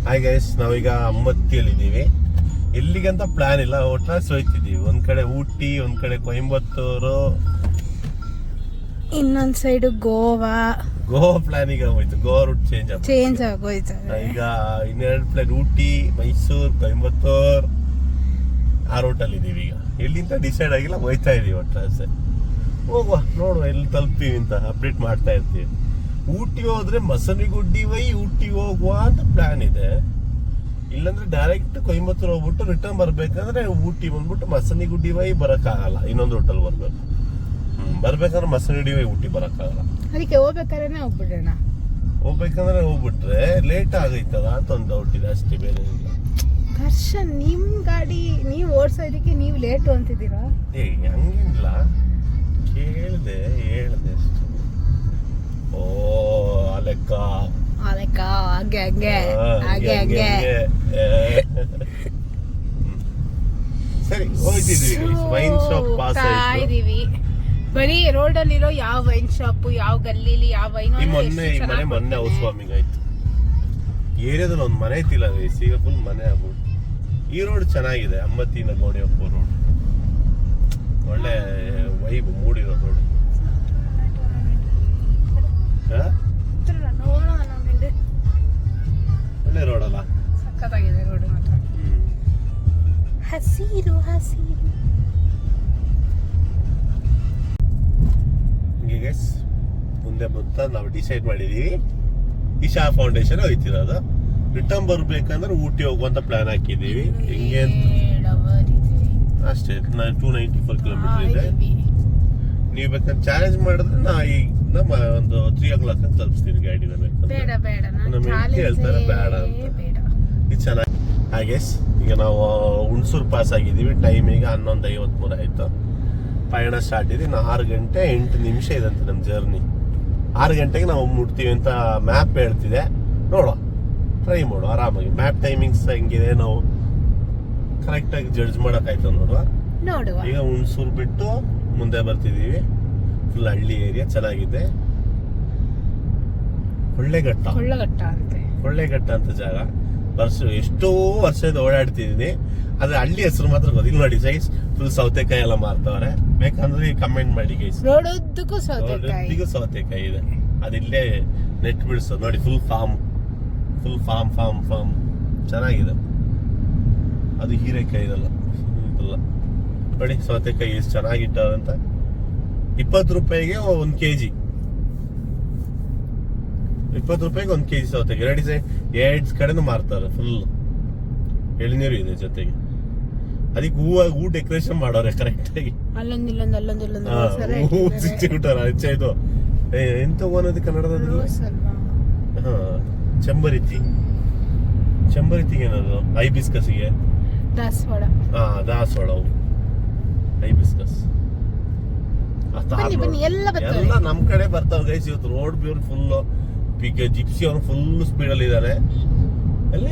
Hi guys, ನಾವೀಗ ಅಮ್ಮತ್ತಿಯಲ್ಲಿದ್ದೀವಿ. ಎಲ್ಲಿಗಂತ plan ಇಲ್ಲ, ಒಟ್ರಾಸಿ ಹೋಯ್ತಿದ್ದೀವಿ. ಒಂದ್ ಕಡೆ ಊಟಿ, ಒಂದ್ ಕಡೆ ಕೊಯಂಬತ್ತೂರು, ಇನ್ನೊಂದ್ ಸೈಡ್ ಗೋವಾ ಪ್ಲಾನಿಗೆ ಹೋಯ್ತು. ಗೋವಾ ರೂಟ್ ಚೇಂಜ್ ಆಗೋಯ್ತು. ಈಗ ಇನ್ನೆರಡು ಪ್ಲಾನ್ ಊಟಿ, ಮೈಸೂರು, ಕೊಯಂಬತ್ತೂರ್, ಆ ರೂಟಲ್ಲಿ ಇದೀವಿ. ಈಗ ಎಲ್ಲಿಂದ ಡಿಸೈಡ್ ಆಗಿಲ್ಲ, ಹೋಯ್ತಾ ಇದೀವಿ. ಒಟ್ರಾಸಿ ಹೋಗುವ, ನೋಡುವ ಎಲ್ಲಿ ತಲುಪ್ತೀವಿ ಅಂತ ಅಪ್ಡೇಟ್ ಮಾಡ್ತಾ ಇರ್ತೀವಿ. ಊಟಿ ಹೋದ್ರೆ ಮಸನಿಗುಡ್ಡಿ ಊಟಿ ಹೋಗುವ ಅಂತ ಪ್ಲಾನ್ ಇದೆ. ಇಲ್ಲಾಂದ್ರೆ ಡೈರೆಕ್ಟ್ ಕೊಯಂಬತ್ತೂರು ಹೋಗ್ಬಿಟ್ಟು ರಿಟರ್ನ್ ಬರ್ಬೇಕಂದ್ರೆ ಊಟಿ ಬಂದ್ಬಿಟ್ಟು ಮಸನಿಗುಡ್ಡಿ ಬರಕ್ಕಾಗಲ್ಲ, ಇನ್ನೊಂದು ರೂಟಲ್ಲಿ ಬರ್ಬೇಕು. ಬರ್ಬೇಕಂದ್ರೆ ಮಸನಿಗುಡ್ಡಿ ಊಟಿ ಬರಕ್ಕಾಗಲ್ಲ. ಅದಕ್ಕೆ ಹೋಗ್ಬೇಕಾದ್ರೆ ಹೋಗ್ಬಿಡೋಣ. ಹೋಗ್ಬೇಕಂದ್ರೆ ಹೋಗ್ಬಿಟ್ರೆ ಲೇಟ್ ಆಗೈತದ ಅಂತ ಒಂದು ಡೌಟ್ ಇದೆ ಅಷ್ಟೇ, ಬೇರೆ ಇಲ್ಲ. ದರ್ಶನ್, ನಿಮ್ ಗಾಡಿ ನೀವ್ ಓಡ್ಸೋದಕ್ಕೆ ನೀವು ಲೇಟು ಅಂತಿದ್ದೀರಾ? ಹಂಗೇನಿಲ್ಲ, ಹೇಳ್ದೆ ಅಷ್ಟೇ. ಓ ಅಲೆಕ್ಕ ಹಂಗೆ ಸರಿ, ಹೋಗ್ತಿದ್ವಿ. ವೈನ್ ಶಾಪ್ ಪಾಸ್ ಇದೀವಿ. ಬರೀ ರೋಡ್ ಅಲ್ಲಿರೋ ಯಾವ ವೈನ್ ಶಾಪ್, ಯಾವ ಗಲ್ಲಿಲಿ ಯಾವ ವೈನ್. ಮೊನ್ನೆ ಹೌಸ್ ವಾರ್ಮಿಂಗ್ ಆಯ್ತು. ಏರಿಯಾದಲ್ಲಿ ಒಂದು ಮನೆ ಐತಿಲ್ಲ, ಈಗ ಫುಲ್ ಮನೆ ಆಗ್ಬಿಟ್ಟು. ಈ ರೋಡ್ ಚೆನ್ನಾಗಿದೆ, ಅಮ್ಮತ್ತಿನ ಗೋಡಿಯಪ್ಪ ರೋಡ್, ಒಳ್ಳೆ ವೈಬ್ ಮೂಡಿರೋ ರೋಡ್. ಒಳ್ಳೆ ರೋಡ್ ಅಲ್ಲ, ಸಖತ್ತಾಗಿದೆ ರೋಡ್ ಮಾತ್ರ. ಹಸಿರು ಹೀಗೆ ಮುಂದೆ ಬಂತ ನಾವು ಡಿಸೈಡ್ ಮಾಡಿದೀವಿ. ಇಶಾ ಫೌಂಡೇಶನ್ ಹೋಯ್ತಿರೋದು. ರಿಟರ್ನ್ ಬರ್ಬೇಕಂದ್ರೆ ಊಟಿ ಹೋಗುವಂತ ಪ್ಲಾನ್ ಹಾಕಿದೀವಿ. ಹಿಂಗೆ ಅಷ್ಟೇ, 294 ಕಿಲೋಮೀಟರ್ ಇದೆ. ನೀವು ಬೇಕಾದ್ರೆ ಚಾಲೆಂಜ್ ಮಾಡಿದ್ರೆ ನಾ ಈಗ ಒಂದು 3 o'clock ಅಂತ ತಲುಪಿಸ್ತೀನಿ ಗಾಡಿನ. ಹೇಳ್ತಾರೆ ಬೇಡ ಅಂತ. ಇದು ಚೆನ್ನಾಗಿ. ಹಾಗೆ ಈಗ ನಾವು ಹುಣಸೂರು ಪಾಸ್ ಆಗಿದ್ದೀವಿ. ಟೈಮ್ ಈಗ 11:53 ಆಯ್ತು. ಪಯಣ ಸ್ಟಾರ್ಟ್ ಇದೆ. 6 ಗಂಟೆ 8 ನಿಮಿಷ ಇದಂತೆ ನಮ್ಮ ಜರ್ನಿ. 6 ಗಂಟೆಗೆ ನಾವು ಮುಟ್ತೀವಿ ಅಂತ ಮ್ಯಾಪ್ ಹೇಳ್ತಿದೆ. ನೋಡುವ, ಟ್ರೈ ಮಾಡುವ ಆರಾಮಾಗಿ. ಮ್ಯಾಪ್ ಟೈಮಿಂಗ್ಸ್ ಹೆಂಗಿದೆ ನಾವು ಕರೆಕ್ಟಾಗಿ ಜಡ್ಜ್ ಮಾಡೋಕ್ಕಾಯ್ತು ನೋಡುವ. ಈಗ ಹುಣಸೂರು ಬಿಟ್ಟು ಮುಂದೆ ಬರ್ತಿದೀವಿ. ಫುಲ್ ಹಳ್ಳಿ ಏರಿಯಾ, ಚೆನ್ನಾಗಿದೆ. ಕೊಳ್ಳೆಘಟ್ಟ ಅಂತ ಜಾಗ. ಎಷ್ಟೋ ವರ್ಷದಿಂದ ಓಡಾಡ್ತಿದೀನಿ, ಆದ್ರೆ ಹಳ್ಳಿ ಹೆಸರು ಮಾತ್ರ ಗೊತ್ತಿಲ್ಲ. ನೋಡಿ ಗೈಸ್, ಫುಲ್ ಸೌತೆಕಾಯಿ ಎಲ್ಲ ಮಾರ್ತಾವ್ರೆ. ಬೇಕಂದ್ರೆ ಕಮೆಂಟ್ ಮಾಡಿ ಗೈಸ್. ರೋಡುದ್ದಕ್ಕೂ ಸೌತೆಕಾಯಿ ಇದೆ. ಅದಿಲ್ಲೇ ನೆಟ್ ಬಿಡಿಸೋದು ನೋಡಿ. ಫುಲ್ ಫಾರ್ಮ್ ಚೆನ್ನಾಗಿದೆ. ಅದು ಹೀರೆಕಾಯಿ ಇದಲ್ಲ ನೋಡಿ. ಸೌತೆಕಾಯಿ ಎಷ್ಟು ಚೆನ್ನಾಗಿಟ್ಟಾರಂತ. 20 ರೂಪಾಯಿಗೆ 1 kg. 20 ರೂಪಾಯಿಗೆ 1 kg ಸೌತೆಕಾಯಿ. ಎರಡು ಕಡೆನೂ ಮಾರ್ತಾರೆ. ಫುಲ್ ಎಳ್ನೀರು ಇದೆ ಜೊತೆಗೆ. ಅದಕ್ಕೆ ಹೂ ಡೆಕೋರೇಷನ್ ಮಾಡೋರೆ ಕರೆಕ್ಟ್ ಆಗಿ. ಹೂ ಸಿಕ್ಕಿಬಿಟ್ಟಾರ. ಇದು ಎಂತ ಓನದು ಕನ್ನಡದಲ್ಲಿ? ಚೆಂಬರಿತಿಗೆ ಏನದು? ಹೈಬಿಸ್ಕಸ್ಗೆ ದಾಸವಾಳ. ಹೈಬಿಸ್ಕಸ್ ಎಲ್ಲ ನಮ್ ಕಡೆ ಬರ್ತಾವ ಗೈಸ್. ಇವತ್ತು ರೋಡ್ ಬ್ಯೂರ್ ಫುಲ್ ಜಿಪ್ಸಿ ಅವ್ರು ಫುಲ್ ಸ್ಪೀಡ್ ಅಲ್ಲಿ ಇದಾರೆ.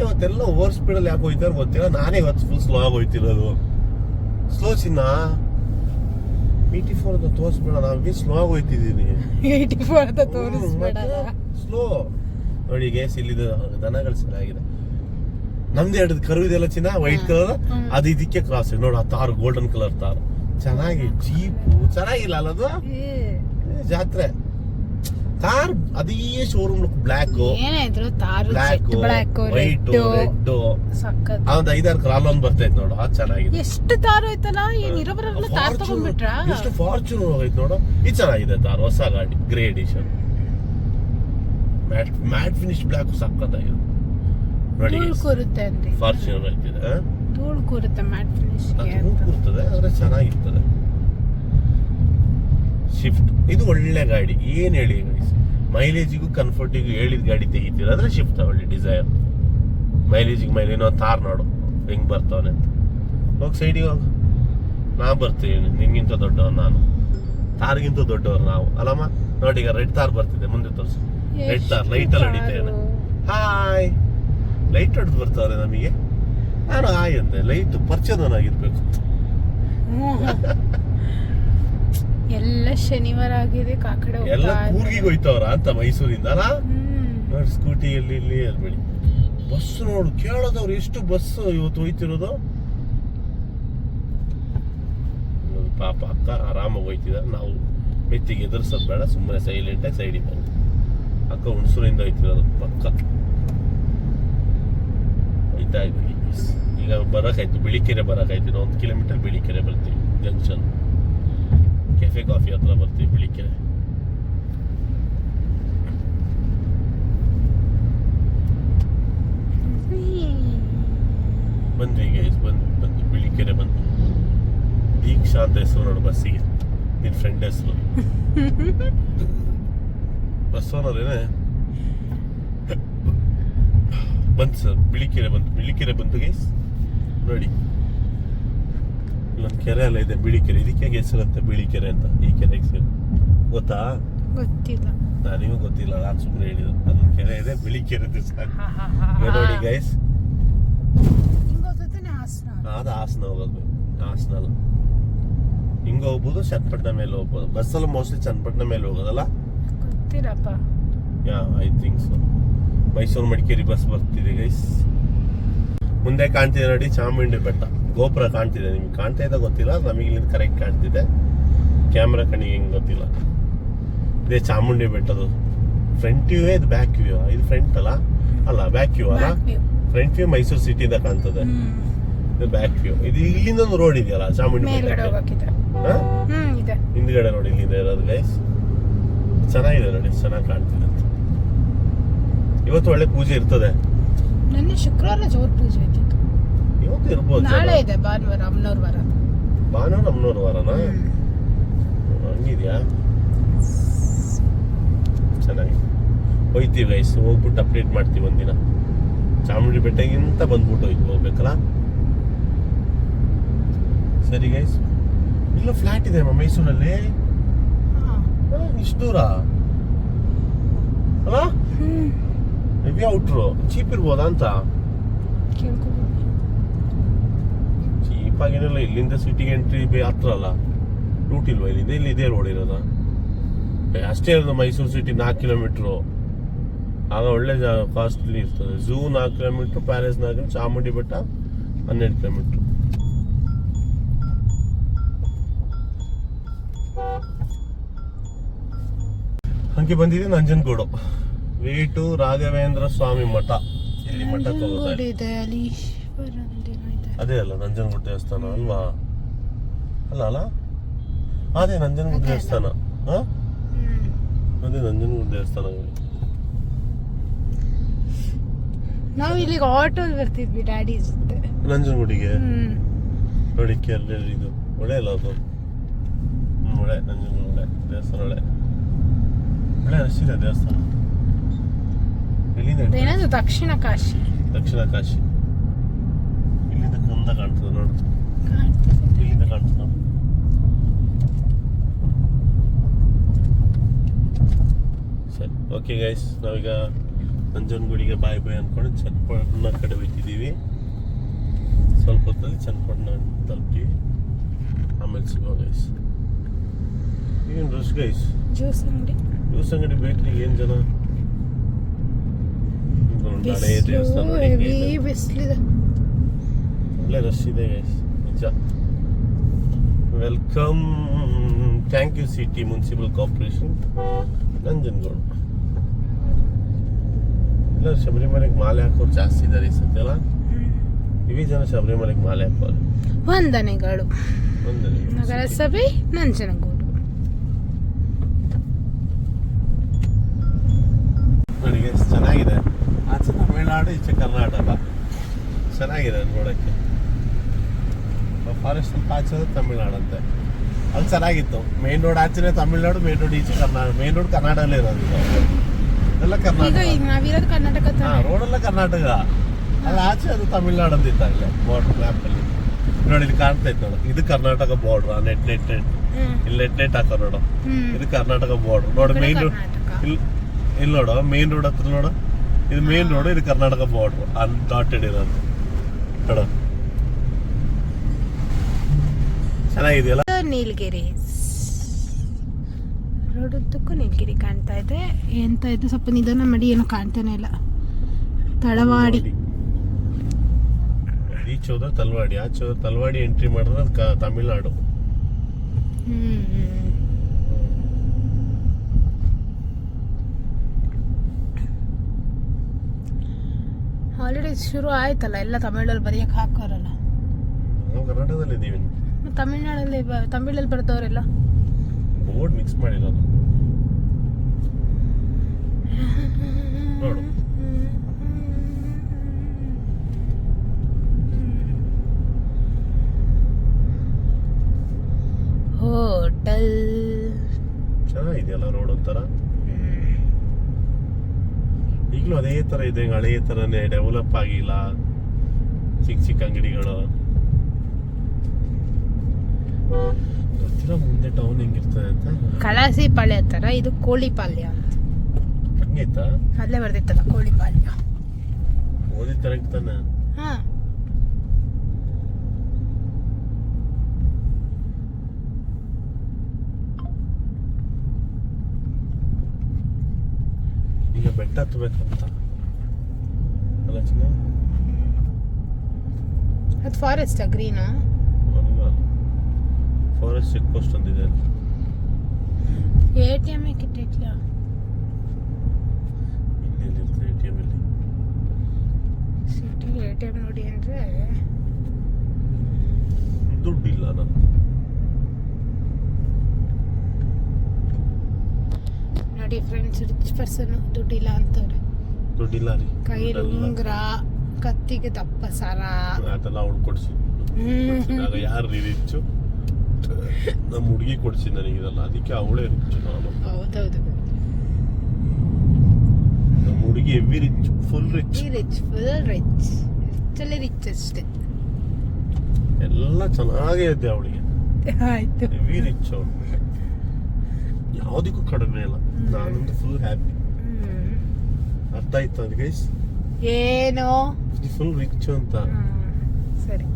ಇವತ್ತೆಲ್ಲ ಓವರ್ ಸ್ಪೀಡ್ ಅಲ್ಲಿ ಯಾಕೆ ಹೋಯ್ತಾರೆ ಗೊತ್ತಿಲ್ಲ. ನಾನೇ ಇವತ್ತು ಫುಲ್ ಸ್ಲೋ ಆಗಿ ಹೋಯ್ತಿರೋದು. ಸ್ಲೋ ಚಿನ್ನ 84 ಅಂತ ತೋರಿಸ್ಬೇಡ, ನಾವೇ ಸ್ಲೋ ಆಗಿ ಹೋಯ್ತಿದೀನಿ. ಸ್ಲೋ ನೋಡಿ ಗೈಸ್, ಇಲ್ಲಿ ದನಗಳು ಚೆನ್ನಾಗಿದೆ. ನಮ್ದು 2 ಕರು ಇದೆಲ್ಲ ಚಿನ್ನ, ವೈಟ್ ಕಲರ್. ಅದು ಇದಕ್ಕೆ ಕ್ರಾಸ್ ನೋಡು. ಆ ತಾರು ಗೋಲ್ಡನ್ ಕಲರ್ ತಾರು ಚೆನ್ನಾಗಿ. ಜೀಪು ಚೆನ್ನಾಗಿಲ್ಲ ಅಲ್ಲ ಅದು? ಜಾತ್ರೆ ಕಾರ್ ಅದೇ ಶೋರೂಮ್. ಬ್ಲಾಕ್, ವೈಟ್, ರೆಡ್, ಒಂದ್ 5-6 ಕಾರ್ ಒಂದ್ ಬರ್ತೈತ್ ನೋಡು. ಅದು ಚೆನ್ನಾಗಿದೆ. ಎಷ್ಟು ತಾರು ಐತಲ್ಲ, ಎಷ್ಟು ಫಾರ್ಚೂನರ್ ಹೋಗೈತ್ ನೋಡು. ಇದು ಚೆನ್ನಾಗಿದೆ ತಾರು, ಹೊಸ ಗಾಡಿ, grey edition. Matte finish black ಸಕ್ಕತ್ತಾಗಿದೆ ನೋಡಿ. ಫಾರ್ಚೂನರ್ ಐತಿದೆ, ಧೂಳು ಕೂರುತ್ತೆ. ಮ್ಯಾಟ್ ಫಿನಿಶ್ ಕೂರ್ತದೆ, ಆದ್ರೆ ಚೆನ್ನಾಗಿರ್ತದೆ. ಶಿಫ್ಟ್ ಇದು ಒಳ್ಳೆ ಗಾಡಿ. ಏನ್ ಹೇಳಿ ಮೈಲೇಜಿಗೂ ಕಂಫರ್ಟಿಗೂ ಹೇಳಿದ ಗಾಡಿ ತೆಗಿತೀರ ಅಂದ್ರೆ ಶಿಫ್ಟ್ ಒಳ್ಳೆ ಡಿಸೈರ್. ಮೈಲೇಜಿಗೆ ಇನ್ನೊಂದು ತಾರ್ ನೋಡು ಹೆಂಗ್ ಬರ್ತಾವನೆ ಅಂತ. ಹೋಗಿ ಸೈಡಿಗೆ ಹೋಗ, ನಾ ಬರ್ತೀನಿ. ನಿನ್ಗಿಂತ ದೊಡ್ಡವ್ರು ನಾನು, ತಾರ್ಗಿಂತ ದೊಡ್ಡವ್ರು ನಾವು ಅಲ್ಲಮ್ಮ. ನೋಡಿ ಈಗ ರೆಡ್ ತಾರ್ ಬರ್ತಿದೆ, ಮುಂದೆ ತೋರಿಸಿ. ರೆಡ್ ತಾರ್ ಲೈಟ್ ಅಲ್ಲಿ ಹೊಡಿತೇನೆ. ಹಾಯ್, ಲೈಟ್ ಹೊಡೆದು ಬರ್ತಾವ್ರೆ ನಮಗೆ. ನಾನು ಹಾಯ್ ಅಂತೆ. ಲೈಟ್ ಪರಿಚಯದವನಾಗಿರ್ಬೇಕು. ಎಲ್ಲ ಶನಿವಾರ ಆಗಿದೆ. ಕಾಕಡೆ ಎಲ್ಲ ಕೂರ್ಗಿಗೆ ಹೋಯ್ತವ್ರ ಅಂತ ಮೈಸೂರಿಂದ ನೋಡಿ. ಸ್ಕೂಟಿಯಲ್ಲಿ ಇಲ್ಲಿ ಹೇಳ್ಬೇಡಿ. ಬಸ್ ನೋಡು, ಕೇಳೋದವ್ರು ಎಷ್ಟು ಬಸ್ ಇವತ್ತು ಹೋಯ್ತಿರೋದು. ಪಾಪ ಅಕ್ಕ ಆರಾಮಾಗಿ ಹೋಯ್ತಿದ. ನಾವು ಮೆತ್ತಿಗೆ ಎದುರಿಸೋದು ಬೇಡ, ಸುಮ್ಮನೆ ಸೈಲೆಂಟಾಗಿ ಸೈಡ್ ಇದ್ದಂಗೆ. ಅಕ್ಕ ಹುಣಸೂರಿಂದ ಹೋಯ್ತಿರೋದು ಪಕ್ಕ. ಹೋಯ್ತಾ ಇದ್ವಿ. ಈಗ ಬರೋಕಾಯ್ತು, ಬಿಳಿಕೆರೆ ಬರೋಕಾಯ್ತು. 1 ಕಿಲೋಮೀಟರ್ ಬಿಳಿಕೆರೆ ಬರ್ತೀವಿ, ಜಂಕ್ಷನ್ ಕೆಫೆ ಕಾಫಿ ಹತ್ರ ಬರ್ತೀವಿ ಬಿಳಿಕೆರೆ. ಬಂದ್ವಿ ಗೈಸ್, ಬಂದ್ವಿ ಬಿಳಿಕೆರೆ ಬಂದ್ವಿ. ದೀಕ್ಷಾ ಅಂತ ಹೆಸರು ನೋಡು ಬಸ್ಸಿಗೆ, ನಿನ್ ಫ್ರೆಂಡ್ ಹೆಸರು. ಬಸ್ ಓನರೇನೆ. ಬಂತು ಸರ್, ಬಿಳಿಕೆರೆ ಬಂತು ಗೈಸ್. ನೋಡಿ ಇಲ್ಲೊಂದು ಕೆರೆ ಎಲ್ಲ ಇದೆ, ಬಿಳಿಕೆರೆ. ಇದಕ್ಕೆ ಹೆಸರಂತೆ ಬಿಳಿಕೆರೆ ಅಂತ. ಈ ಕೆರೆ ಹೆಸರು ಗೊತ್ತಾ? ಗೊತ್ತಿಲ್ಲ, ನನಗೂ ಗೊತ್ತಿಲ್ಲ, ನಾನು ಸುಮ್ಮನೆ ಹೇಳಿದ್ದು. ಅದೊಂದು ಕೆರೆ ಇದೆ, ಬಿಳಿಕೆರೆ ಅಂತ ಸಾಕು. ನೋಡಿ ಗೈಸ್, ಅದು ಹಾಸನ ಹೋಗೋದು. ಹಾಸನ ಅಲ್ಲ, ಹಿಂಗ ಹೋಗ್ಬೋದು, ಚನ್ನಪಟ್ಟಣ ಮೇಲೆ ಹೋಗ್ಬೋದು. ಬಸ್ಸಲ್ಲಿ ಮೋಸ್ಟ್ಲಿ ಚನ್ನಪಟ್ಟಣ ಮೇಲೆ ಹೋಗೋದಲ್ಲ, ಗೊತ್ತಿಲ್ಲಪ್ಪ. Yeah I think so. Mysuru Madikeri bus ಬರ್ತಿದೆ ಗೈಸ್. ಮುಂದೆ ಕಾಣ್ತಿದೆ ನೋಡಿ ಚಾಮುಂಡಿ ಬೆಟ್ಟ, ಗೋಪುರ ಕಾಣ್ತಿದೆ. ನಿಮ್ಗೆ ಕಾಣ್ತಾ ಇದೆ ಗೊತ್ತಿಲ್ಲ, ನಮಗೆ ಇಲ್ಲಿಂದ ಕರೆಕ್ಟ್ ಕಾಣ್ತಿದೆ. ಕ್ಯಾಮ್ರಾ ಕಣ್ಣಿಗೆ ಹೆಂಗ್ ಗೊತ್ತಿಲ್ಲ. ಇದೇ ಚಾಮುಂಡಿ ಬೆಟ್ಟದು ಫ್ರಂಟ್ ವ್ಯೂ, ಇದು ಬ್ಯಾಕ್ ವ್ಯೂ. ಇದು ಫ್ರಂಟ್ ಅಲ್ಲ ಬ್ಯಾಕ್ ವ್ಯೂ ಅಲ್ಲ. ಫ್ರಂಟ್ ವ್ಯೂ ಮೈಸೂರು ಸಿಟಿಯಿಂದ ಕಾಣ್ತದೆ, ಇದು ಬ್ಯಾಕ್ ವ್ಯೂ. ಇದು ಇಲ್ಲಿಂದ ಒಂದು ರೋಡ್ ಇದೆಯಲ್ಲ ಚಾಮುಂಡಿ ಬೆಟ್ಟಕ್ಕೆ, ಹಿಂದ್ಗಡೆ ನೋಡಿ ಇಲ್ಲಿಂದ ಇರೋದು ಗೈಸ್. ಚೆನ್ನಾಗಿದೆ ನೋಡಿ, ಚೆನ್ನಾಗಿ ಕಾಣ್ತಿದೆ ಅಂತ. ಇವತ್ತು ಒಳ್ಳೆ ಪೂಜೆ ಇರ್ತದೆ. ನನ್ನ ಶುಕ್ರವಾರ ಜೋರ್ ಪೂಜೆ ಇತ್ತು. ಇವತ್ತು ಇರ್ಬೋದು. ನಾಳೆ ಇದೆ ಭಾನುವಾರ, ಅಮ್ಮನವ್ರ ವಾರ. ಭಾನುವಾರ ಅಮ್ಮನವ್ರ ವಾರನಾ? ಹಂಗಿದ್ಯಾ? ಚೆನ್ನಾಗಿದೆ. ಹೋಯ್ತೀವಿ ಗೈಸ್, ಹೋಗ್ಬಿಟ್ಟು ಅಪ್ಡೇಟ್ ಮಾಡ್ತೀವಿ ಒಂದಿನ. ಚಾಮುಂಡಿ ಬೆಟ್ಟಗಿಂತ ಬಂದ್ಬಿಟ್ಟು ಹೋಗ್ಬೇಕಲ್ಲ. ಸರಿ ಗೈಸ್, ಇಲ್ಲ ಫ್ಲಾಟ್ ಇದೆ ಮೈಸೂರಲ್ಲಿ. ಇಷ್ಟು ದೂರ ಅಲ್ಲ? ಮೇಬಿ ಔಟ್ರು ಚೀಪ್ ಇರ್ಬೋದಾ ಅಂತ. ಚೀಪ್ ಆಗೇನಿಲ್ಲ, ಇಲ್ಲಿಂದ ಸಿಟಿಗೆ ಎಂಟ್ರಿ ಹತ್ರ ಅಲ್ಲ. ರೂಟ್ ಇಲ್ವಾ ಇಲ್ಲಿಂದ? ಇಲ್ಲಿ ಇದೇ ರೋಡ್ ಇರೋದ ಅಷ್ಟೇ ಇರೋದು. ಮೈಸೂರು ಸಿಟಿ 4 ಕಿಲೋಮೀಟ್ರು, ಆಗ ಒಳ್ಳೆ ಕಾಸ್ಟ್ಲಿ ಇರ್ತದೆ. ಝೂ 4 ಕಿಲೋಮೀಟ್ರು, ಪ್ಯಾಲೇಸ್ 4, ಚಾಮುಂಡಿ ಬೆಟ್ಟ 12 ಕಿಲೋಮೀಟ್ರು. ಹಂಗೆ ಬಂದಿದೆ ನಂಜನಗೂಡು. ವೇಟು ರಾಘವೇಂದ್ರ ಸ್ವಾಮಿ ಮಠ. ಇಲ್ಲಿ ಮಠಕ್ಕೆ ಹೋಗೋದು. ಅದೇ ಅಲ್ಲ ನಂಜನಗೂಡು ದೇವಸ್ಥಾನ ಅಲ್ವಾ? ಅಲ್ಲ ಅದೇ ನಂಜನಗೂಡು ದೇವಸ್ಥಾನ. ಅದೇ ನಂಜನಗೂಡು ದೇವಸ್ಥಾನ. ನಾವು ಇಲ್ಲಿಗೆ ಆಟೋ ಬರ್ತಿದ್ವಿ ಡ್ಯಾಡಿ ಜೊತೆ ನಂಜನಗೂಡಿಗೆ. ನೋಡಿ ಕೇರಳ ಇದು ಒಳ್ಳೆ ಅಲ್ಲ ಅದು? ಒಳ್ಳೆ ನಂಜನಗೂಡು ಒಳ್ಳೆ ದೇವಸ್ಥಾನ, ಒಳ್ಳೆ ರಶ್ ಇದೆ ದೇವಸ್ಥಾನ. ಇಲ್ಲಿಂದ ದಕ್ಷಿಣ ಕಾಶಿ. ಇಲ್ಲಿಂದ ಕಂದ ಕಾಣ್ತದೆ ನೋಡು, ಇಲ್ಲಿಂದ ಕಾಣ್ತದೆ ನೋಡು. ಸರಿ, ಓಕೆ ಗೈಸ್, ನಾವೀಗ ನಂಜನಗೂಡಿಗೆ ಬಾಯ್ ಅನ್ಕೊಂಡು ಚನ್ನಪಟ್ಟಣ ಕಡೆ ಹೋಗ್ತಿದ್ದೀವಿ. ಸ್ವಲ್ಪ ಹೊತ್ತಲ್ಲಿ ಚನ್ನಪಟ್ಟಣ ತಲುಪ್ತೀವಿ, ಆಮೇಲೆ ಸಿಗೋ ಗೈಸ್. ಏನು ರಶ್ ಗೈಸ್. ಜ್ಯೂಸ್ ಅಂಗಡಿ ಬೇಕ್ರಿ ಏನು ಜನ. ದೇವಸ್ಥಾನ ಒಳ್ಳೆ ರಶ್ ಇದೆ ಗೈಸ್, ನಿಜ. Welcome, thank you city municipal corporation Nanjangud. ಇಲ್ಲ ಶಬರಿಮಲೆಗೆ ಮಾಲೆ ಹಾಕೋರು ಜಾಸ್ತಿ ಇದ್ದಾರೆ ಈ ಸತಿ ಅಲ್ಲ? ಇವೇ ಜನ ಶಬರಿಮಲೆಗೆ ಮಾಲೆ ಹಾಕೋರು. ವಂದನೆಗಳು. ನಗರಸಭೆ ನಂಜನಗೂಡು. ನೋಡಿ ಚೆನ್ನಾಗಿದೆ. ಆಚೆ ತಮಿಳ್ನಾಡು, ಈಚೆ ಕರ್ನಾಟಕ. ಚೆನ್ನಾಗಿದೆ ನೋಡೋಕ್ಕೆ. ಫಾರೆಸ್ಟ್ ಸ್ವಲ್ಪ ಆಚೆ ತಮಿಳ್ನಾಡು ಅಂತೆ. ಅಲ್ಲಿ ಚೆನ್ನಾಗಿತ್ತು. ಮೇನ್ ರೋಡ್ ಆಚೆನೆ ತಮಿಳ್ನಾಡು, ಮೇನ್ ರೋಡ್ ಈಚೆ ಕರ್ನಾಟಕ. ಮೇನ್ ರೋಡ್ ಕರ್ನಾಟಕದಲ್ಲೇ ಇರೋದು. ಎಲ್ಲ ಕರ್ನಾಟಕ. ರೋಡೆಲ್ಲ ಕರ್ನಾಟಕ, ಅಲ್ಲಿ ಆಚೆ ಅದು ತಮಿಳ್ನಾಡು ಅಂತ ಇತ್ತಾಗಲೇ ಬಾರ್ಡರ್ ಮ್ಯಾಪಲ್ಲಿ. ನೋಡಿ ಇಲ್ಲಿ ಕಾಣ್ತಾ ಇತ್ತು ನೋಡು, ಇದು ಕರ್ನಾಟಕ ಬಾರ್ಡ್ರ್. ನೆಟ್ ಇಲ್ಲಿ ನೆಟ್ ಹಾಕೋ ನೋಡು, ಇದು ಕರ್ನಾಟಕ ಬಾರ್ಡ್ರ್. ನೋಡು ಮೇನ್ ರೋಡ್ ಇಲ್ಲಿ ನೋಡು, ಮೇನ್ ರೋಡ್ ಹತ್ರ ನೋಡು, ಇದು ಮೇನ್ ರೋಡ್, ಇದು ಕರ್ನಾಟಕ ಬಾರ್ಡ್ರ್ ಅನ್ಡಾಟೆಡ್ ಇರೋದು ನೋಡು. ಚೆನ್ನಾಗಿದೆಯಲ್ಲ? ನೀಲಗಿರಿ ರೋಡ್ ಉದ್ದಕ್ಕೂ ನೀಲಗಿರಿ ಕಾಣ್ತಾ ಇದೆ. ಎಂತ ಇದು ಸ್ವಲ್ಪ ನಿಧಾನ ಮಾಡಿ, ಏನೋ ಕಾಣ್ತಾನೆ ಇಲ್ಲ. ತಳವಾಡಿ. ಈಚೆ ಹೋದ್ರೆ ತಲವಾಡಿ, ಆಚೆ ಹೋದ್ರೆ ತಲವಾಡಿ ಎಂಟ್ರಿ ಮಾಡಿದ್ರೆ ಅದು ತಮಿಳ್ನಾಡು. ಆಲ್ರೆಡಿ ಶುರು ಆಯ್ತಲ್ಲ, ಎಲ್ಲ ತಮಿಳಲ್ಲಿ ಬರೆಯಕ್ಕೆ ಹಾಕೋರಲ್ಲ. ನಾವು ಕರ್ನಾಟಕದಲ್ಲಿ ಇದ್ದೀವಿ, ತಮಿಳ್ನಾಡಲ್ಲಿ ತಮಿಳಲ್ಲಿ ಬರ್ದವರೆಲ್ಲ ಬೋರ್ಡ್ ಮಿಕ್ಸ್ ಮಾಡಿರೋದು ನೋಡು. ಹೋಟೆಲ್ ಚೆನ್ನಾಗಿದೆಯಲ್ಲ ರೋಡ್ ಒಂಥರ. ಈಗಲೂ ಅದೇ ತರ ಇದೆ, ಹಳೆ ತರನೇ, ಡೆವಲಪ್ ಆಗಿಲ್ಲ. ಚಿಕ್ಕ ಚಿಕ್ಕ ಅಂಗಡಿಗಳು. ಗೊತ್ತಿಲ್ಲ ಮುಂದೆ ಟೌನ್ ಹೆಂಗಿರ್ತದೆ ಅಂತ. ಕಳಸಿ ಪಾಳ್ಯ ತರ ಇದು ಕೋಳಿಪಾಳ್ಯ ಅಂತ ಹಂಗೈತಾ? ಅಲ್ಲೇ ಬರ್ದಿತ್ತಲ್ಲ ಕೋಳಿಪಾಳ್ಯ. ಓದಿದ ಕರೆಕ್ಟ್ ತಾನೆ? ಹಾ. ಈಗ ಬೆಟ್ಟ ಹತ್ಬೇಕಂತ ಅಲ್ಲ ಚಿನ್ನ? ಅದು forest green. Forest check post ಒಂದಿದೆ. ATM ಕಿಟ್ಟಿಟ್ಲ ಇನ್ನೆಲ್ಲಿರ್ತದೆ ATM ಇಲ್ಲಿ? ಸಿಟಿಲಿ ATM ನೋಡಿ ಅಂದ್ರೆ ದುಡ್ಡಿಲ್ಲ ನನ್ನ. ನೋಡಿ ಫ್ರೆಂಡ್ಸ್, ರಿಚ್ ಪರ್ಸನ್ ದುಡ್ಡಿಲ್ಲ ಅಂತವ್ರೆ. ದುಡ್ಡಿಲ್ಲ ರೀ. ಕೈಲಿ ಉಂಗ್ರ, ಕತ್ತಿಗೆ ದಪ್ಪ ಸರ ಅದೆಲ್ಲ ಅವಳು ಕೊಡ್ಸಿ. ಆಗ ಯಾರು ರಿಚ್ಚು? ನಮ್ಮ ಹುಡುಗಿ ಕೊಡ್ಸಿ ನನಗಿದಲ್ಲ, ಅದಕ್ಕೆ ಅವಳೇ ರಿಚ್ಚು. ನಾನು ಹೌದೌದು, ನಮ್ಮ ಹುಡುಗಿ ಹೆವಿ ರಿಚ್, ಫುಲ್ ರಿಚ್. ರಿಚಲ್ಲಿ ರಿಚ್ ಅಷ್ಟೇ. ಎಲ್ಲ ಚೆನ್ನಾಗೇ ಇದೆ ಅವಳಿಗೆ. ಆಯ್ತು, ಹೆವಿ ರಿಚ್ ಅವಳು, ಯಾವುದಕ್ಕೂ ಕಡಿಮೆ ಇಲ್ಲ. ನಾನಂತೂ ಫುಲ್ ಹ್ಯಾಪಿ. ಅರ್ಥ ಆಯ್ತು ಅದು ಗೈಸ್? ಏನೋ ಫುಲ್ ರಿಚ್ ಅಂತ. ಸರಿ.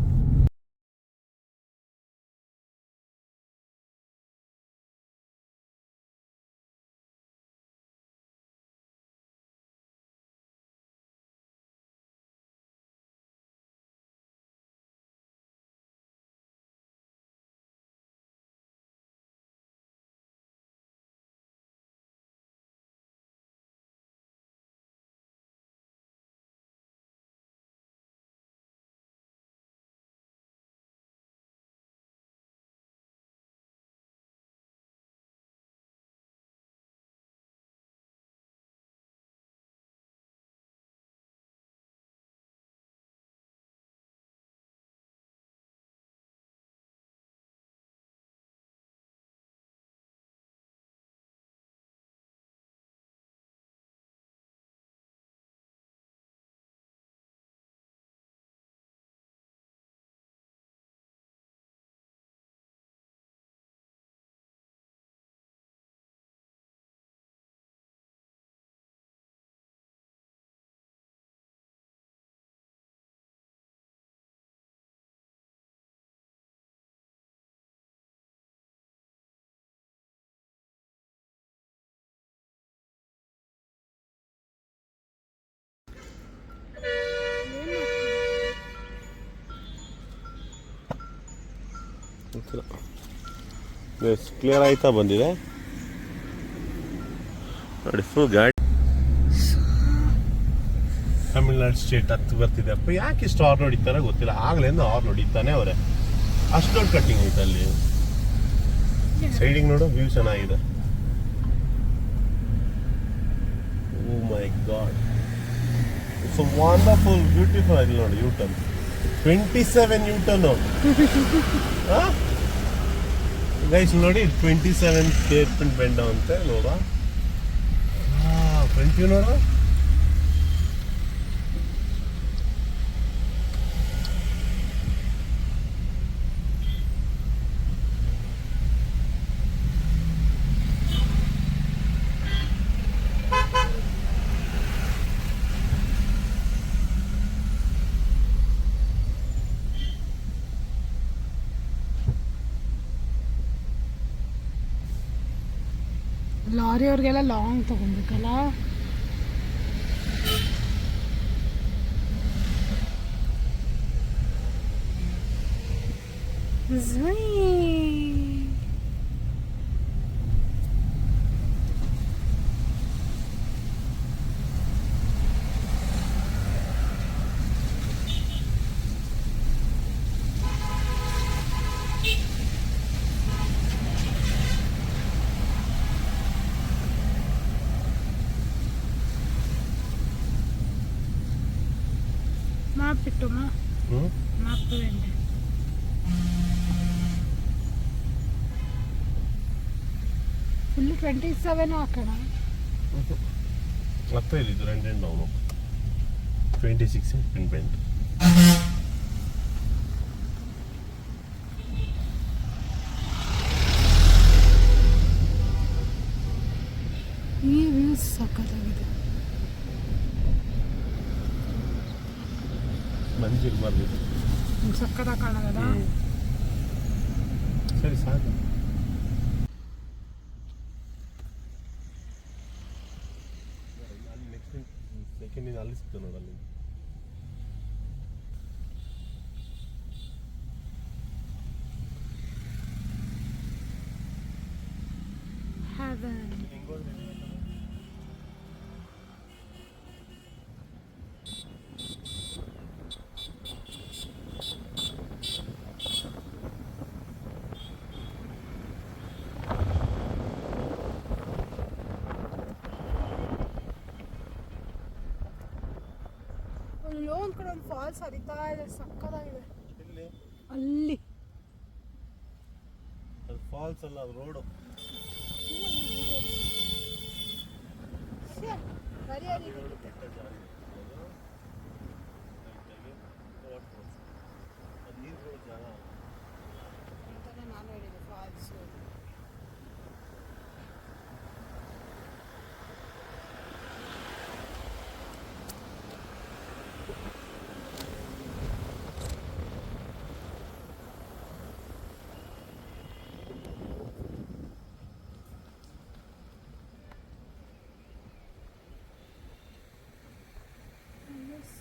ಕ್ಲಿಯರ್ ಆಯ್ತಾ? ಬಂದಿದೆ ನೋಡಿ ಫುಲ್ ಗಾಡಿ. ತಮಿಳ್ನಾಡು ಸ್ಟೇಟ್ ಹತ್ತು ಬರ್ತಿದೆ. ಅಪ್ಪ ಯಾಕೆ ಇಷ್ಟು ಆರ್ ಹೊಡಿತಾರೆ ಗೊತ್ತಿಲ್ಲ, ಆಗ್ಲಿಂದ ಆರ್ ಹೊಡಿತಾನೆ ಅವರೇ. ಅಷ್ಟೊಂದು ಕಟ್ಟಿಂಗ್ ಐತೆ ಅಲ್ಲಿ. ಸೈಡಿಗೆ ನೋಡು, ವ್ಯೂ ಚೆನ್ನಾಗಿದೆ. ಓ ಮೈ ಗಾಡ್, ಇಟ್ಸ್ ವಂಡರ್ಫುಲ್, ಬ್ಯೂಟಿಫುಲ್ ಆಗಿ ನೋಡಿ. ಯೂಟರ್ನ್ 27 ಯೂಟರ್ನ್ ಗೈಸ್ ನೋಡಿ. 27 ಹೇರ್ ಪಿನ್ ಬೆಂಡ್ ಅಂತೆ ನೋಡ. ಫ್ರಂಟ್ ವ್ಯೂ ನೋಡು. ಲಾರಿ ಅವ್ರಿಗೆಲ್ಲ ಲಾಂಗ್ ತಗೊಬೇಕಲ್ಲ. മാപ്പിട്ടുമോ മാപ്പ് വേണ്ട ഫുള്ള് 27 ആക്കണം അത്രയില്ല ഇത് രണ്ടുണ്ടാവും 26 പിൻ പെയിന്റ് ಈ ವ್ಯೂಸ್ ಸಕ್ಕತ್ತಾಗಿದೆ ಮಂಜಿರ್ಬಾರ್ದು ಸಕ್ಕತ್ತಾಗಿ ಕಾಣೋದಲ್ಲ ಸರಿ ಸಾಕು ನೆಕ್ಸ್ಟ್ ನೀನು ಅಲ್ಲಿ ಸಿಗ್ತು ನೋಡಲ್ಲಿ ಒಂದು ಕಡೆ ಒಂದು ಫಾಲ್ಸ್ ಹರಿತಾ ಇದೆ ಸಕ್ಕತ್ತಾಗಿದೆ ಇಲ್ಲಿ ಅಲ್ಲಿ ಅದು ಫಾಲ್ಸ್ ಅಲ್ಲ ಅದು ರೋಡು ನಾನು ಹೇಳಿದೆ ಫಾಲ್ಸ್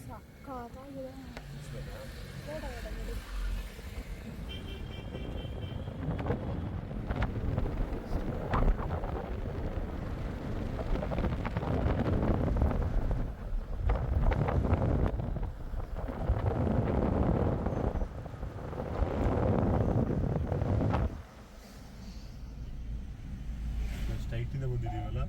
ಸಕ್ಕತ್ತಾಗಿದೆ ಸ್ಟೈಟಿಂದ ಬಂದಿದ್ದೀವಲ್ಲ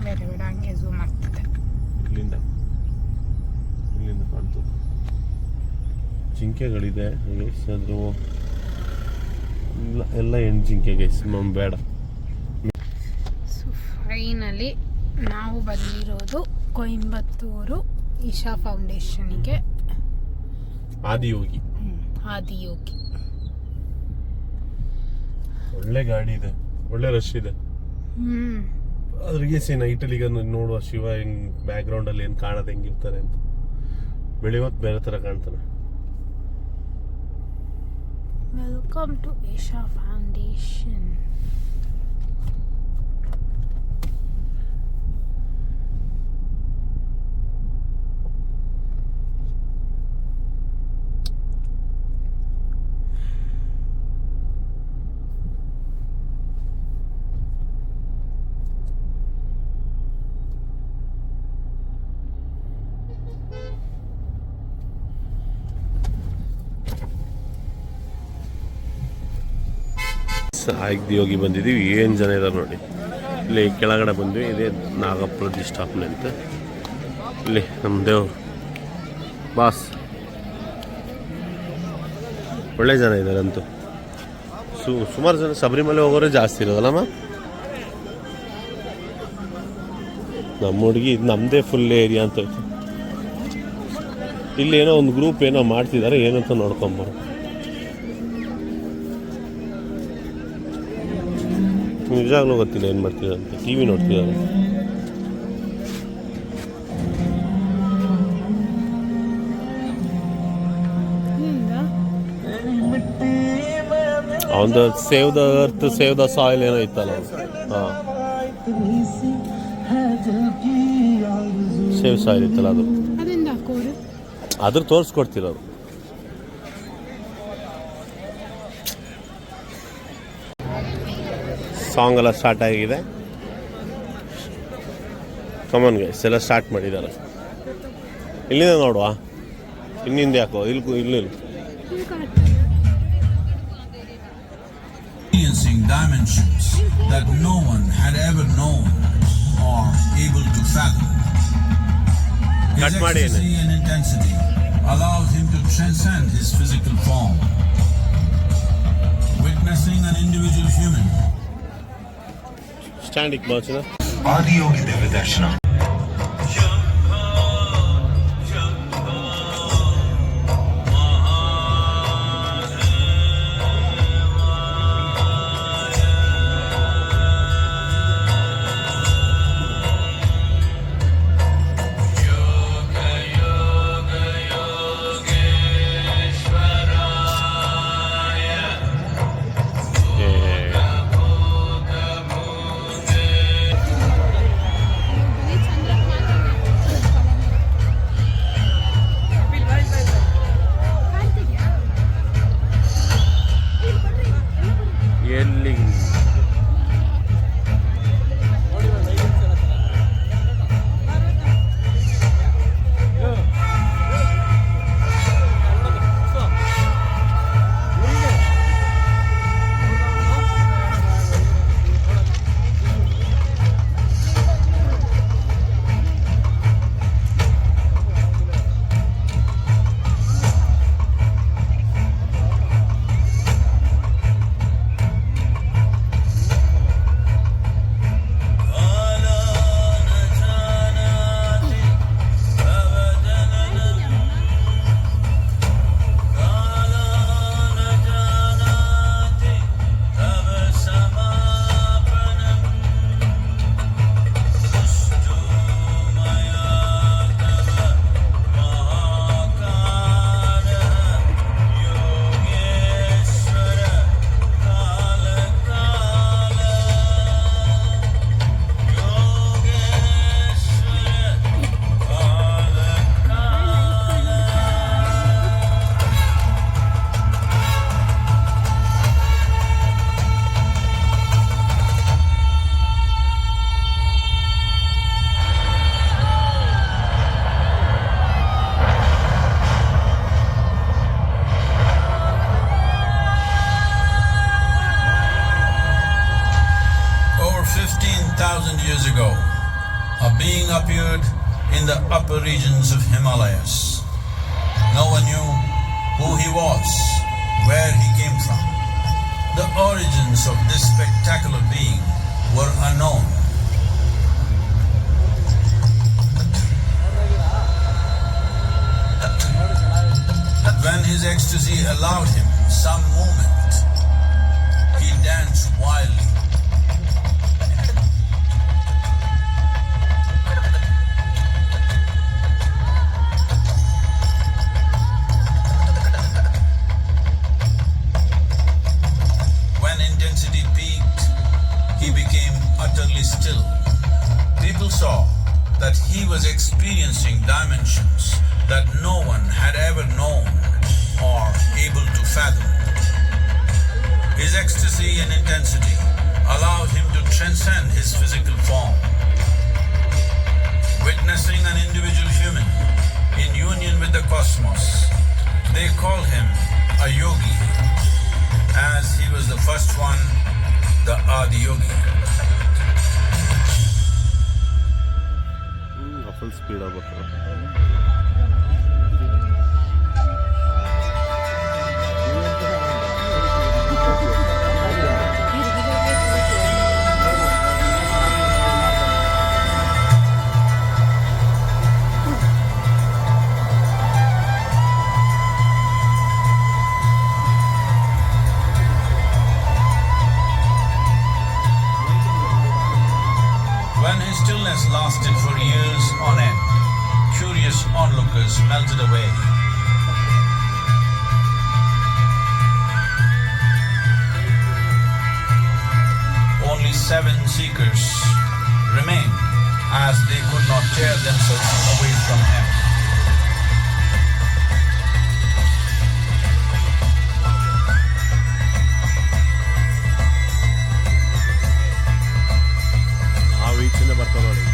ಬೇರೆ ಬೇಡ ಹಂಗೆ ಝೂಮ್ ಆಗ್ತಿದೆ ಇಲ್ಲಿಂದ ಕಾಣ್ತು ಜಿಂಕೆಗಳಿದೆ ಗೈಸ್ ಅದು ಎಲ್ಲ ಹೆಣ್ಣು ಜಿಂಕೆ ಗೈಸ್ ಬೇಡ ಸೊ ಫೈನಲಿ ನಾವು ಬಂದಿರೋದು ಕೊಯಂಬತ್ತೂರು ಇಶಾ ಫೌಂಡೇಶನ್ಗೆ ಆದಿಯೋಗಿ ಆದಿಯೋಗಿ ಒಳ್ಳೆ ಗಾಡಿ ಇದೆ ಒಳ್ಳೆ ರಶ್ ಇದೆ ಅದ್ರಿಗೆ ನೈಟಲ್ಲಿ ಈಗ ನೋಡುವ ಶಿವ ಹೆಂಗ್ ಬ್ಯಾಕ್ ಗ್ರೌಂಡ್ ಅಲ್ಲಿ ಏನ್ ಕಾಣೋದು ಹೆಂಗಿರ್ತಾರೆ ಅಂತ ಬೆಳಿವತ್ ಬೇರೆ ತರ ಕಾಣ್ತಾನೆ ವೆಲ್ಕಮ್ ಟು ಇಶಾ ಫೌಂಡೇಶನ್ ಆದಿಯೋಗಿ ಬಂದಿದ್ದೀವಿ ಏನು ಜನ ಇದ್ದಾರೆ ನೋಡಿ ಇಲ್ಲಿ ಕೆಳಗಡೆ ಬಂದ್ವಿ ಇದೇ ನಾಗ ಪ್ರತಿಷ್ಠಾಪನೆ ಅಂತ ಇಲ್ಲಿ ನಮ್ಮ ದೇವ್ರು ಬಾಸ್ ಒಳ್ಳೆ ಜನ ಇದ್ದಾರೆ ಅಂತೂ ಸುಮಾರು ಜನ ಶಬರಿಮಲೆ ಹೋಗೋರೇ ಜಾಸ್ತಿ ಇರೋದಲ್ಲಮ್ಮ ನಮ್ಮ ಹುಡುಗಿ ಇದು ನಮ್ಮದೇ ಫುಲ್ ಏರಿಯಾ ಅಂತ ಇಲ್ಲಿ ಏನೋ ಒಂದು ಗ್ರೂಪ್ ಏನೋ ಮಾಡ್ತಿದ್ದಾರೆ ಏನಂತ ನೋಡ್ಕೊಂಬರು ನಿಜಾಗ್ಲೂ ಗೊತ್ತಿಲ್ಲ ಏನು ಮಾಡ್ತಿದ್ದಾರೆ ಅಂತ ಟಿ ವಿ ನೋಡ್ತಿದ್ದಾರೆ ಅವನದು save the earth save the soil ಏನೋ ಇತ್ತಲ್ಲ ಹಾಂ ಸೇವ್ ಸಾಯಿಲ್ ಇತ್ತಲ್ಲ ಅದು ಅದೆಂದ ಹಾಕೋರು ಅದ್ರ ತೋರಿಸ್ಕೊಡ್ತಿರೋದು. ಸಾಂಗ್ ಎಲ್ಲ ಸ್ಟಾರ್ಟ್ ಆಗಿದೆ. ಕಮನ್ ಗೈಸ್ ಎಲ್ಲ ಸ್ಟಾರ್ಟ್ ಮಾಡಿದ್ದಾರೆ. ಇಲ್ಲಿಂದ ನೋಡುವ ಇನ್ನಿಂದ ಯಾಕೋ ಇಲ್ಲಿ experiencing dimensions that no one had ever known or able to fathom. His ecstasy and intensity allowed him to transcend his physical form, witnessing an individual human. ಸ್ಟ್ಯಾಂಡಿಗೆ ಬಾಚಿನ Adiyogi ದಿವ್ಯ ದರ್ಶನ. Years ago, a being appeared in the upper regions of Himalayas. No one knew who he was, where he came from. The origins of this spectacular being were unknown. When his ecstasy allowed him some movement, he danced wildly. Still, people saw that he was experiencing dimensions that no one had ever known or able to fathom. His ecstasy and intensity allowed him to transcend his physical form, witnessing an individual human in union with the cosmos. They call him a yogi, as he was the first one, the Adiyogi. Full speed ಆಗ್ಬೇಕು. When his stillness lasted for years on end, curious onlookers melted away. seekers remained, as they could not tear themselves away from him. ಆ ವೀಕ್ಷಣೆ ಬರ್ತಾವೆ ನೋಡಿ.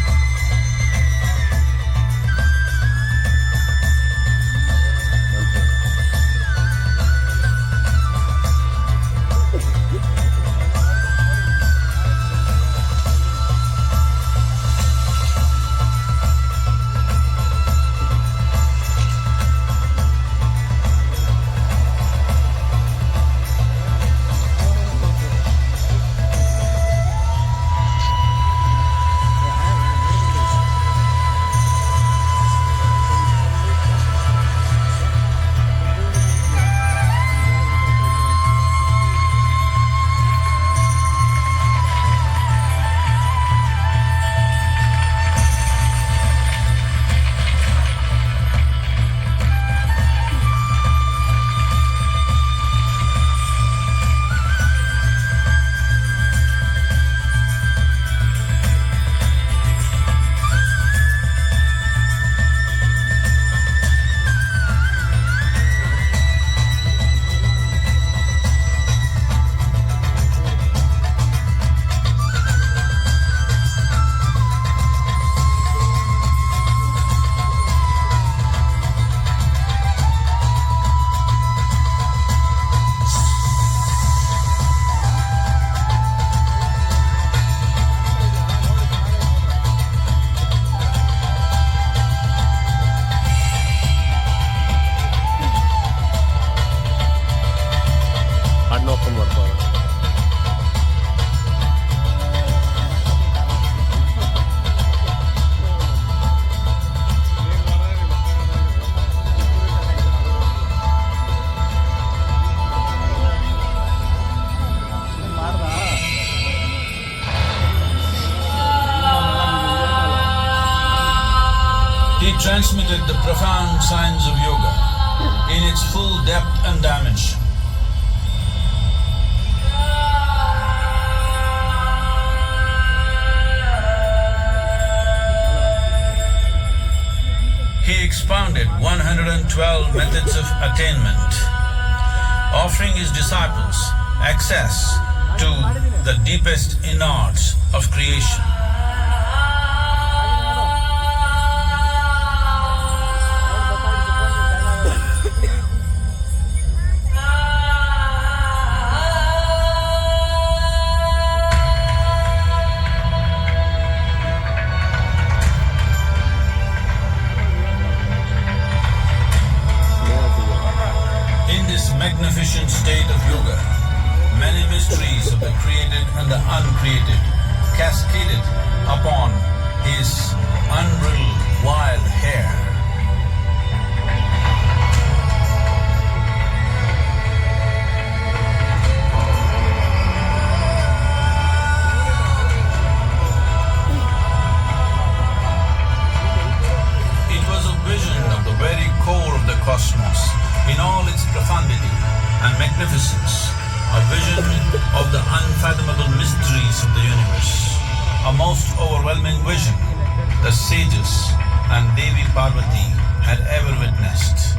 He transmitted the profound science of yoga in its full depth and dimension. He expounded 112 methods of attainment, offering his disciples access to the deepest innards of creation. Magnificent state of yoga, many mysteries of the created and the uncreated cascaded upon his unbridled wild hair. It was a vision of the very core of the cosmos in all its profundity and magnificence, a vision of the unfathomable mysteries of the universe, a most overwhelming vision the sages and Devi Parvati had ever witnessed.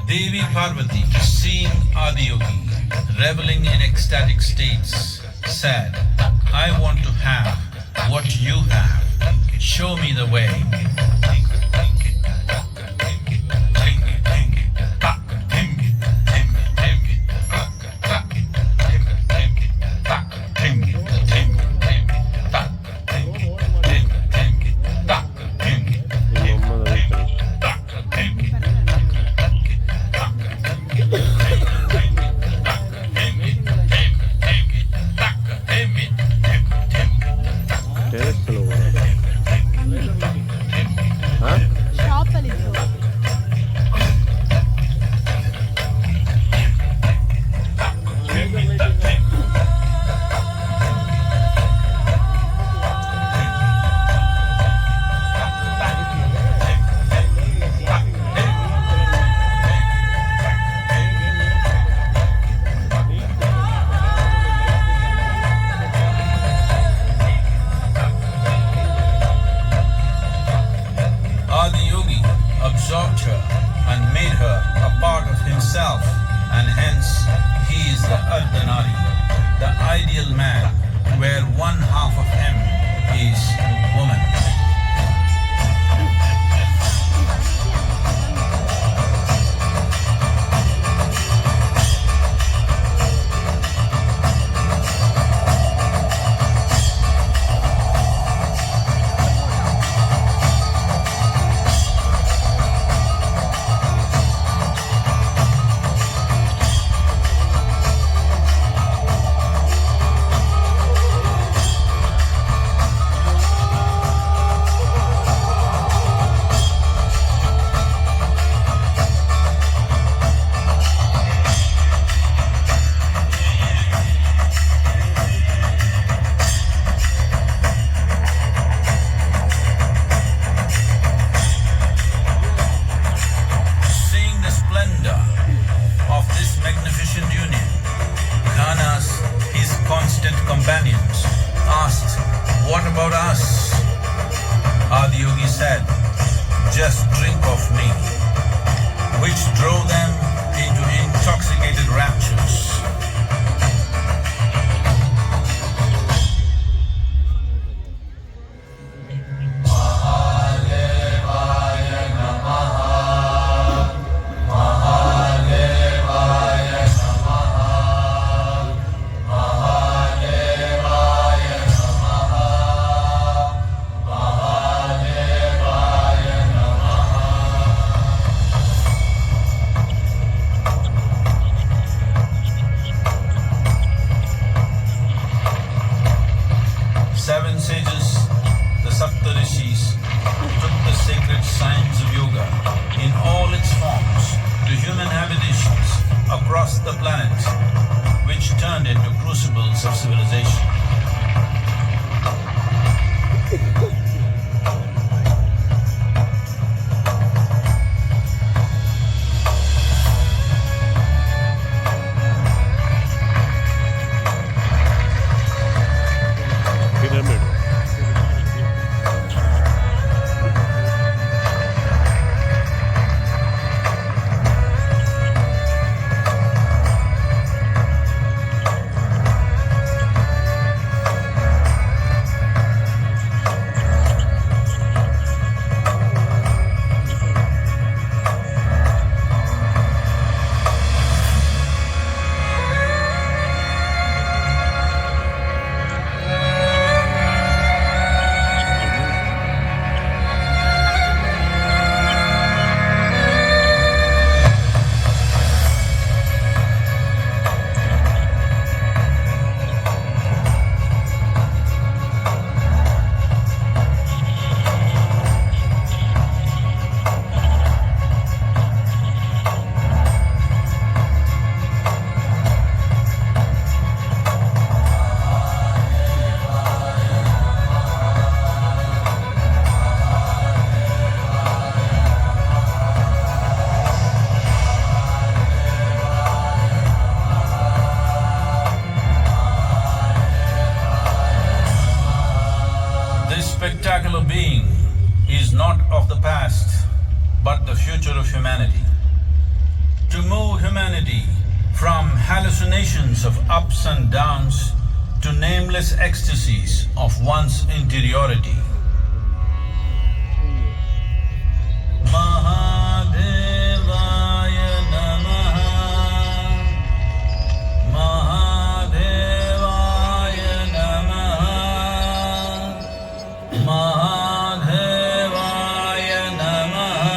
Devi Parvati, seeing Adiyogi reveling in ecstatic states, said, "I want to have what you have. Show me the way." ideal man, where one half of him is woman. Companions asked, "What about us?" Adiyogi said, "Just drink of me," which drove them into intoxicated raptures. Seven sages, the Saptarishis, took the sacred science of yoga in all its forms to human habitations across the planet, which turned into crucibles of civilization. Pyramid. This spectacular being is not of the past, but the future of humanity. To move humanity from hallucinations of ups and downs to nameless ecstasies of one's interiority. Mahadevaya Namaha. Mahadevaya Namaha. Mahadevaya Namaha.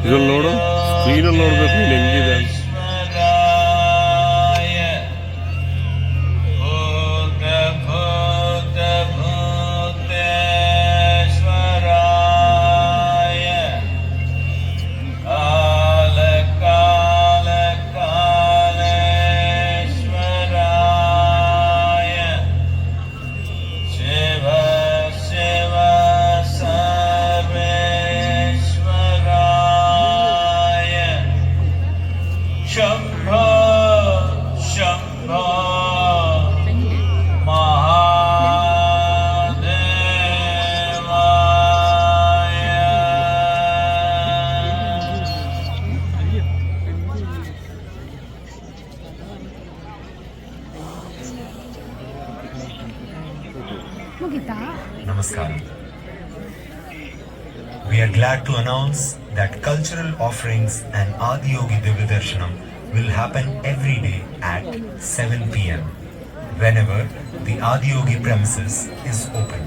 ಇದ್ರಲ್ಲಿ ನೋಡು, ಸ್ಕ್ರೀನಲ್ಲಿ ನೋಡ್ಬೇಕು ನೀನು ಹೆಂಗಿದೆ ಅಂತ. ಮುಗಿತಾ? Namaskaram. We are glad to announce that cultural offerings and Adiyogi Divyadarshanam will happen every day at 7 p.m. whenever the Adiyogi premises is open.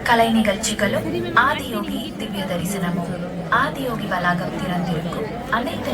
கலை நிகழ்ச்சிகளும் ஆதியோகி திவ்ய தரிசனமும் ஆதியோகி வளாகம் திறந்திருக்கும் அனைத்து